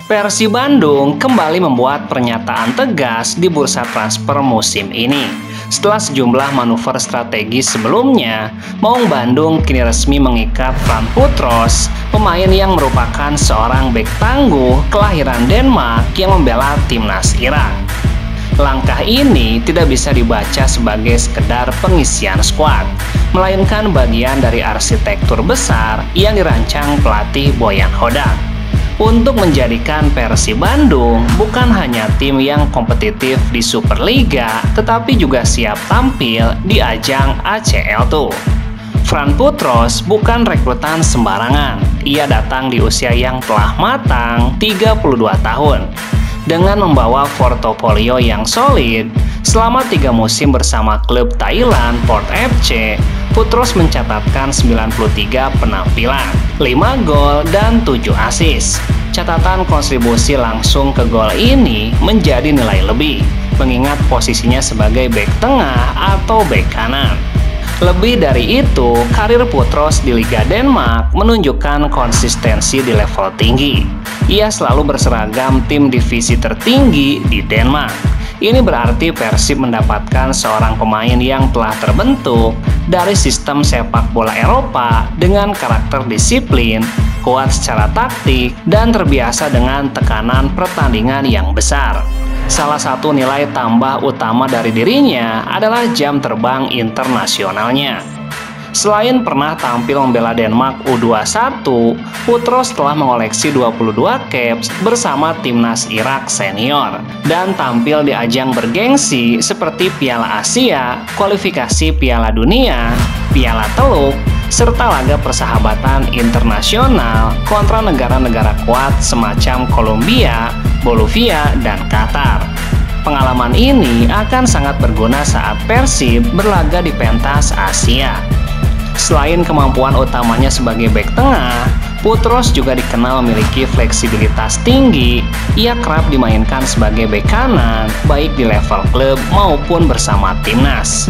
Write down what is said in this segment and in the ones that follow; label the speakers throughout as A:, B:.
A: Persib Bandung kembali membuat pernyataan tegas di bursa transfer musim ini. Setelah sejumlah manuver strategis sebelumnya, Maung Bandung kini resmi mengikat Fran Putros, pemain yang merupakan seorang bek tangguh kelahiran Denmark yang membela timnas Irak. Langkah ini tidak bisa dibaca sebagai sekedar pengisian skuad, melainkan bagian dari arsitektur besar yang dirancang pelatih Boyan Hodak untuk menjadikan Persib Bandung bukan hanya tim yang kompetitif di Superliga, tetapi juga siap tampil di ajang ACL tuh. Fran Putros bukan rekrutan sembarangan. Ia datang di usia yang telah matang, 32 tahun. Dengan membawa portofolio yang solid, selama 3 musim bersama klub Thailand Port FC, Putros mencatatkan 93 penampilan, 5 gol dan 7 assist. Catatan kontribusi langsung ke gol ini menjadi nilai lebih, mengingat posisinya sebagai bek tengah atau bek kanan. Lebih dari itu, karir Putros di Liga Denmark menunjukkan konsistensi di level tinggi. Ia selalu berseragam tim divisi tertinggi di Denmark. Ini berarti Persib mendapatkan seorang pemain yang telah terbentuk dari sistem sepak bola Eropa dengan karakter disiplin, kuat secara taktik, dan terbiasa dengan tekanan pertandingan yang besar. Salah satu nilai tambah utama dari dirinya adalah jam terbang internasionalnya. Selain pernah tampil membela Denmark U21, Putros telah mengoleksi 22 caps bersama timnas Irak senior dan tampil di ajang bergengsi seperti Piala Asia, kualifikasi Piala Dunia, Piala Teluk, serta laga persahabatan internasional kontra negara-negara kuat semacam Kolombia, Bolivia, dan Qatar. Pengalaman ini akan sangat berguna saat Persib berlaga di pentas Asia. Selain kemampuan utamanya sebagai bek tengah, Putros juga dikenal memiliki fleksibilitas tinggi. Ia kerap dimainkan sebagai bek kanan, baik di level klub maupun bersama timnas.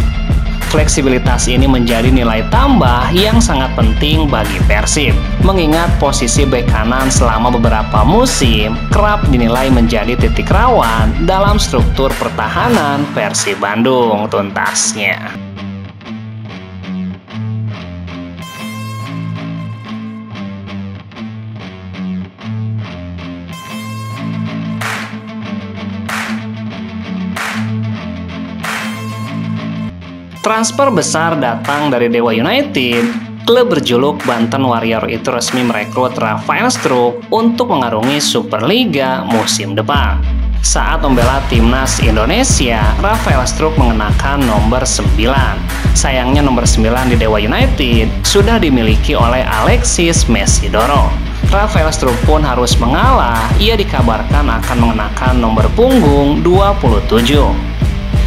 A: Fleksibilitas ini menjadi nilai tambah yang sangat penting bagi Persib, mengingat posisi bek kanan selama beberapa musim kerap dinilai menjadi titik rawan dalam struktur pertahanan Persib Bandung tuntasnya. Transfer besar datang dari Dewa United. Klub berjuluk Banten Warrior itu resmi merekrut Rafael Struijk untuk mengarungi Superliga musim depan. Saat membela timnas Indonesia, Rafael Struijk mengenakan nomor 9. Sayangnya nomor 9 di Dewa United sudah dimiliki oleh Alexis Mesidoro. Rafael Struijk pun harus mengalah. Ia dikabarkan akan mengenakan nomor punggung 27.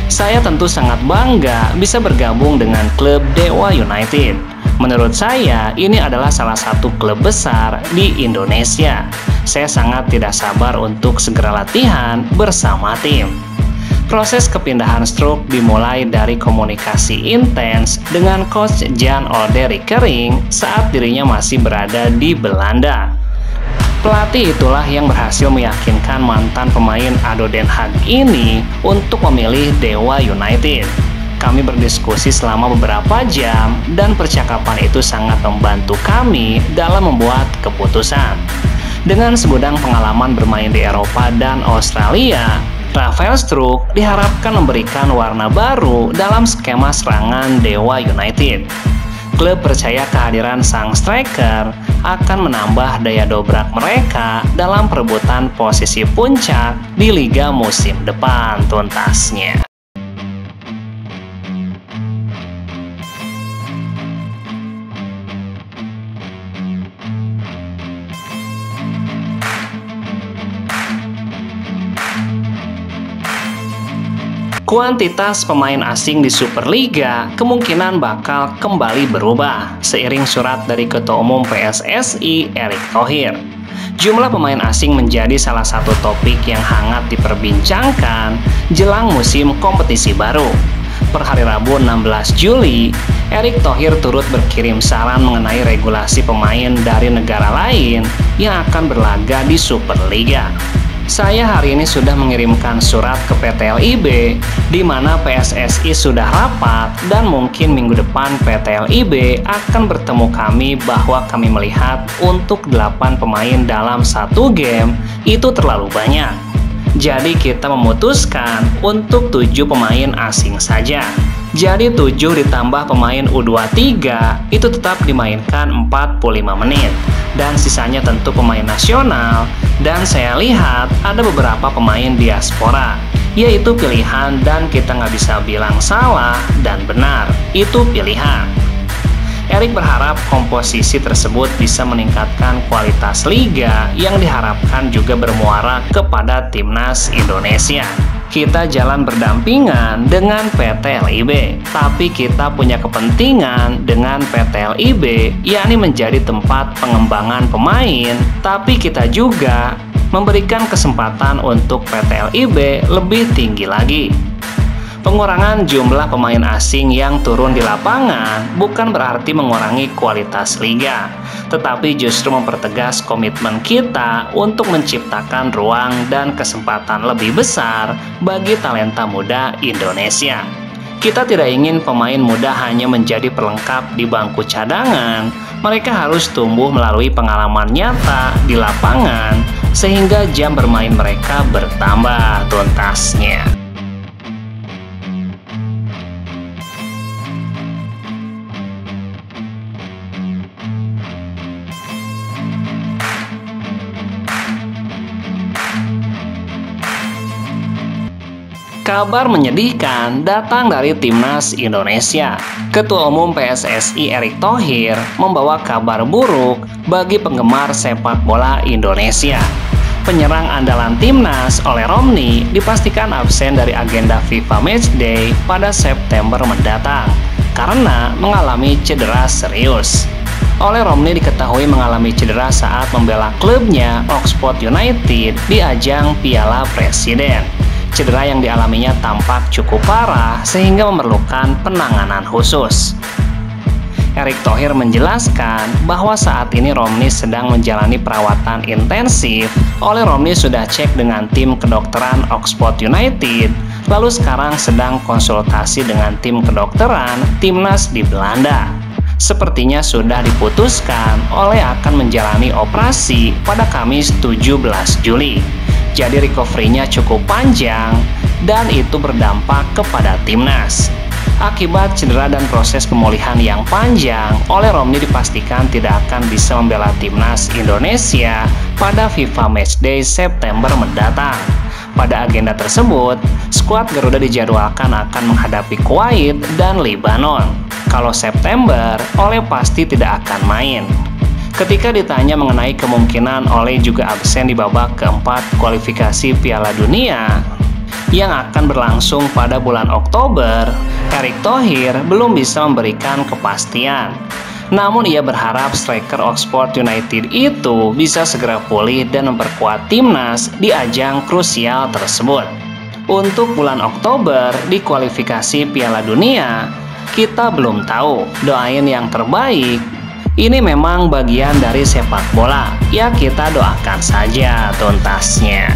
A: Saya tentu sangat bangga bisa bergabung dengan klub Dewa United. Menurut saya, ini adalah salah satu klub besar di Indonesia. Saya sangat tidak sabar untuk segera latihan bersama tim. Proses kepindahan Struijk dimulai dari komunikasi intens dengan coach Jan Olde Rickering saat dirinya masih berada di Belanda. Pelatih itulah yang berhasil meyakinkan mantan pemain ADO Den Haag ini untuk memilih Dewa United. Kami berdiskusi selama beberapa jam dan percakapan itu sangat membantu kami dalam membuat keputusan. Dengan segudang pengalaman bermain di Eropa dan Australia, Rafael Struijk diharapkan memberikan warna baru dalam skema serangan Dewa United. Klub percaya kehadiran sang striker akan menambah daya dobrak mereka dalam perebutan posisi puncak di Liga musim depan tuntasnya. Kuantitas pemain asing di Superliga kemungkinan bakal kembali berubah seiring surat dari Ketua Umum PSSI Erick Thohir. Jumlah pemain asing menjadi salah satu topik yang hangat diperbincangkan jelang musim kompetisi baru. Per hari Rabu 16 Juli, Erick Thohir turut berkirim saran mengenai regulasi pemain dari negara lain yang akan berlaga di Superliga. Saya hari ini sudah mengirimkan surat ke PT LIB, di mana PSSI sudah rapat dan mungkin minggu depan PT LIB akan bertemu kami bahwa kami melihat untuk 8 pemain dalam satu game itu terlalu banyak. Jadi kita memutuskan untuk 7 pemain asing saja. Jadi 7 ditambah pemain U23 itu tetap dimainkan 45 menit. Dan sisanya tentu pemain nasional, dan saya lihat ada beberapa pemain diaspora. Yaitu pilihan dan kita nggak bisa bilang salah dan benar, itu pilihan. Erick berharap komposisi tersebut bisa meningkatkan kualitas liga yang diharapkan juga bermuara kepada timnas Indonesia. Kita jalan berdampingan dengan PT LIB, tapi kita punya kepentingan dengan PT LIB, yakni menjadi tempat pengembangan pemain, tapi kita juga memberikan kesempatan untuk PT LIB lebih tinggi lagi. Pengurangan jumlah pemain asing yang turun di lapangan bukan berarti mengurangi kualitas liga, tetapi justru mempertegas komitmen kita untuk menciptakan ruang dan kesempatan lebih besar bagi talenta muda Indonesia. Kita tidak ingin pemain muda hanya menjadi pelengkap di bangku cadangan, mereka harus tumbuh melalui pengalaman nyata di lapangan sehingga jam bermain mereka bertambah tuntasnya. Kabar menyedihkan datang dari timnas Indonesia. Ketua Umum PSSI Erick Thohir membawa kabar buruk bagi penggemar sepak bola Indonesia. Penyerang andalan timnas Ole Romni dipastikan absen dari agenda FIFA Matchday pada September mendatang karena mengalami cedera serius. Ole Romni diketahui mengalami cedera saat membela klubnya Oxford United di ajang Piala Presiden. Cedera yang dialaminya tampak cukup parah sehingga memerlukan penanganan khusus. Erick Thohir menjelaskan bahwa saat ini Romni sedang menjalani perawatan intensif. Oleh Romni sudah cek dengan tim kedokteran Oxford United, lalu sekarang sedang konsultasi dengan tim kedokteran timnas di Belanda. Sepertinya sudah diputuskan Ole akan menjalani operasi pada Kamis 17 Juli. Jadi recovery-nya cukup panjang dan itu berdampak kepada timnas. Akibat cedera dan proses pemulihan yang panjang, Ole Romni dipastikan tidak akan bisa membela timnas Indonesia pada FIFA Matchday September mendatang. Pada agenda tersebut, skuad Garuda dijadwalkan akan menghadapi Kuwait dan Lebanon. Kalau September, Ole pasti tidak akan main. Ketika ditanya mengenai kemungkinan Ole juga absen di babak keempat kualifikasi Piala Dunia yang akan berlangsung pada bulan Oktober, Erick Thohir belum bisa memberikan kepastian. Namun ia berharap striker Oxford United itu bisa segera pulih dan memperkuat timnas di ajang krusial tersebut. Untuk bulan Oktober di kualifikasi Piala Dunia, kita belum tahu, doain yang terbaik. Ini memang bagian dari sepak bola, ya kita doakan saja tuntasnya.